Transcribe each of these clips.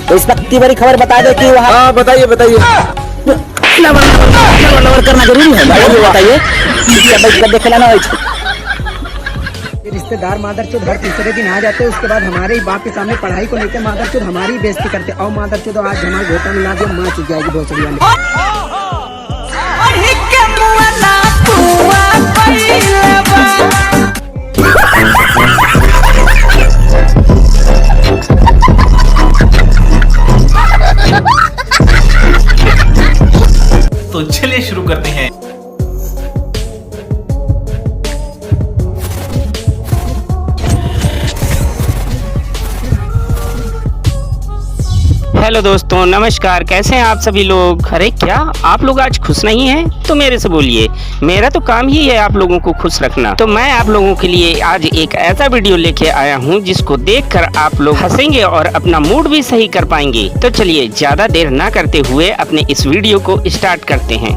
तो इस वक्त की बड़ी खबर बता दे कि वहाँ। हाँ बताइए बताइए। लवर करना जरूरी है भाई, बताइए देखे ना। रिश्तेदार मादरचोद हर तीसरे दिन आ जाते, उसके बाद हमारे ही बाप के सामने पढ़ाई को लेकर मादरचोद हमारी बेइज्जती करते। और मादरचोद आज हमारे घोटा मिला दिया, माँ चुक जाएगी भोसड़ी वाली। तो चलिए शुरू करते हैं। हेलो दोस्तों, नमस्कार। कैसे हैं आप सभी लोग? अरे क्या आप लोग आज खुश नहीं हैं? तो मेरे से बोलिए, मेरा तो काम ही है आप लोगों को खुश रखना। तो मैं आप लोगों के लिए आज एक ऐसा वीडियो लेके आया हूं जिसको देखकर आप लोग हंसेंगे और अपना मूड भी सही कर पाएंगे। तो चलिए ज्यादा देर ना करते हुए अपने इस वीडियो को स्टार्ट करते हैं।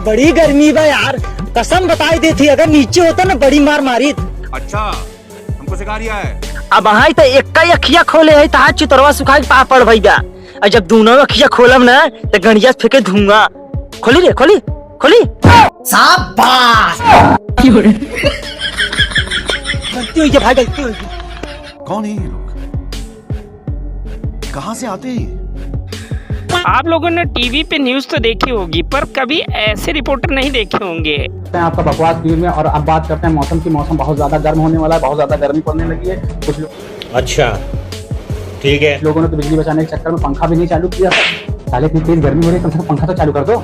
बड़ी गर्मी बा यार, कसम बताई देती अगर नीचे होता ना बड़ी मार मारी। अच्छा हमको सिखा रिया है। अब हाई तो एक का अखिया खोले है, ताज चितरवा सुखाई पापड़ भैया। और जब दोनों अखिया खोलम ना तो गणिया फेंके धूंगा। खोली रे, खोली खोली। शाबाश। गलती हुई है भाई, गलती हुई है। कौन है ये लोग? कहाँ से आते हैं? आप लोगों ने टीवी पे न्यूज तो देखी होगी, पर कभी ऐसे रिपोर्टर नहीं देखे होंगे। आपका बकवास न्यूज में। और अब बात करते हैं मौसम की। मौसम बहुत ज्यादा गर्म होने वाला है, बहुत ज्यादा गर्मी पड़ने लगी है। कुछ लोग, अच्छा ठीक है, लोगों ने तो बिजली बचाने के चक्कर में पंखा भी नहीं चालू किया था। साले इतनी तेज गर्मी हो रही है, कम से कम पंखा तो चालू कर दो।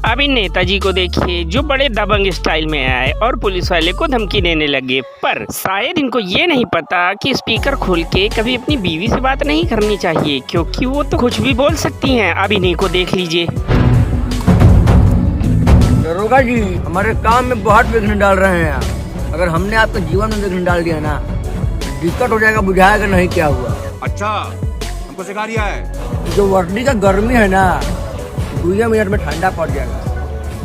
अभी नेताजी को देखिए जो बड़े दबंग स्टाइल में आए और पुलिस वाले को धमकी देने लगे। पर शायद इनको ये नहीं पता कि स्पीकर खोल के कभी अपनी बीवी से बात नहीं करनी चाहिए, क्योंकि वो तो कुछ भी बोल सकती हैं। अब इन्हीं को देख लीजिए। दरोगा जी हमारे काम में बहुत विघ्न डाल रहे हैं। अगर हमने आपके जीवन में विघ्न डाल दिया ना, दिक्कत हो जाएगा, बुझाएगा नहीं क्या हुआ। अच्छा हमको सिखा रिया है। जो वर्दी का गर्मी है ना, 2 मिनट में ठंडा पड़ जाएगा।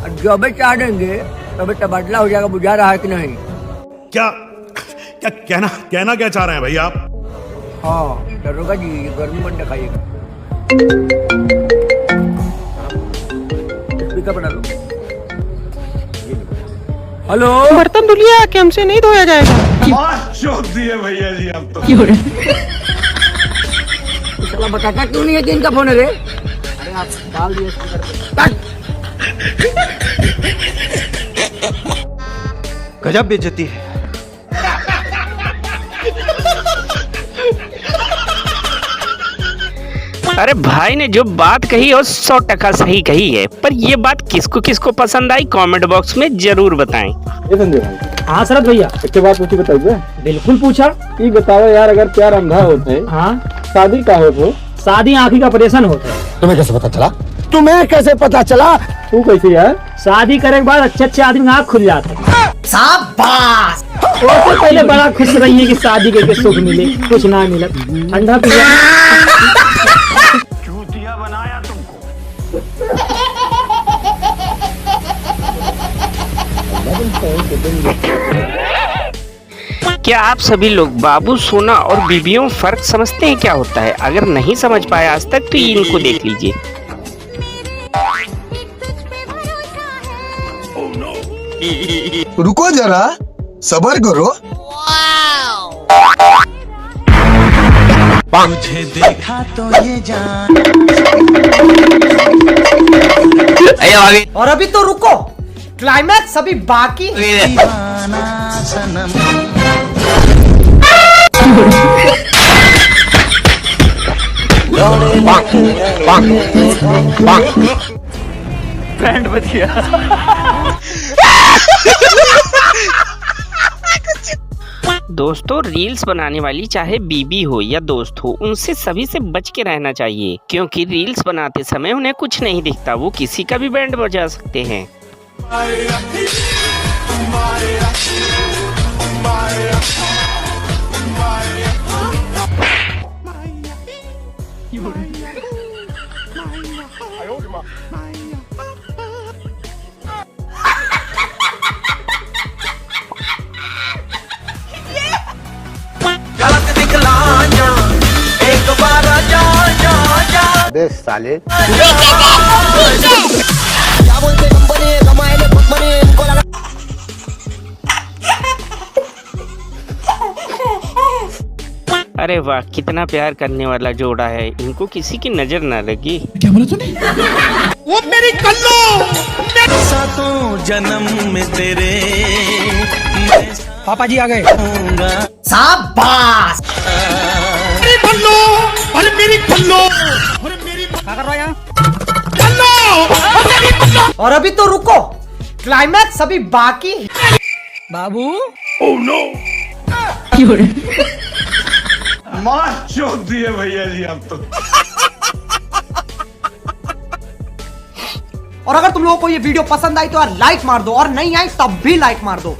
और जब चाह देंगे तब तबादला हो जाएगा। बुझा रहा है कि नहीं? क्या क्या कहना क्या चाह रहे हैं भैया आप? हाँ दरोगा जी, ये गर्मी बंद दिखाइएगा। स्पीकर पर डालो। हेलो, बर्तन धुलिया कि हमसे नहीं धोया जाएगा। चौक दिए भैया जी आप तो। चला बताता क्यों नहीं है कि इनका फोन है रे? अरे आप डाल दिए स्पीकर पे। गजब बेइज्जती है। अरे भाई ने जो बात कही और 100% सही कही है, पर ये बात किसको किसको पसंद आई कमेंट बॉक्स में जरूर बताएं। ये संजय भाई। हाँ शरद भैया, एक बात पूछी बताइए। बिल्कुल पूछा। ये बताओ यार, अगर प्यार अंधा होता है, हाँ शादी का हो? शादी आँखी का ऑपरेशन होता है। तुम्हें कैसे पता चला? तुम्हें कैसे पता चला? तू कैसे यार? शादी करे के बाद अच्छे आदमी आँख खुल जाते हैं। शाबाश। वो तो पहले बड़ा खुश रही है कि शादी करके सुख मिले, कुछ ना मिले। ठंडा पी चूतिया बनाया तुमको। क्या आप सभी लोग बाबू सोना और बीबियों फर्क समझते हैं क्या होता है? अगर नहीं समझ पाए आज तक तो इनको देख लीजिए। रुको जरा, सबर करो। मुझे देखा तो ये जान। और अभी तो रुको, क्लाइमैक्स अभी बाकी। दीवाना सनम। बैंड बज गया। दोस्तों, रील्स बनाने वाली चाहे बीबी हो या दोस्त हो, उनसे सभी से बच के रहना चाहिए, क्योंकि रील्स बनाते समय उन्हें कुछ नहीं दिखता। वो किसी का भी बैंड बजा सकते हैं। अरे वाह, कितना प्यार करने वाला जोड़ा है, इनको किसी की नजर ना लगी। सातों जन्म में तेरे पापा जी आ गए। शाबाश। क्या कर रहा है यहाँ? और अभी तो रुको, क्लाइमैक्स अभी बाकी है। बाबू मार चोट दिए भैया जी आप तो। और अगर तुम लोगों को ये वीडियो पसंद आई तो यार लाइक मार दो, और नहीं आई तब भी लाइक मार दो।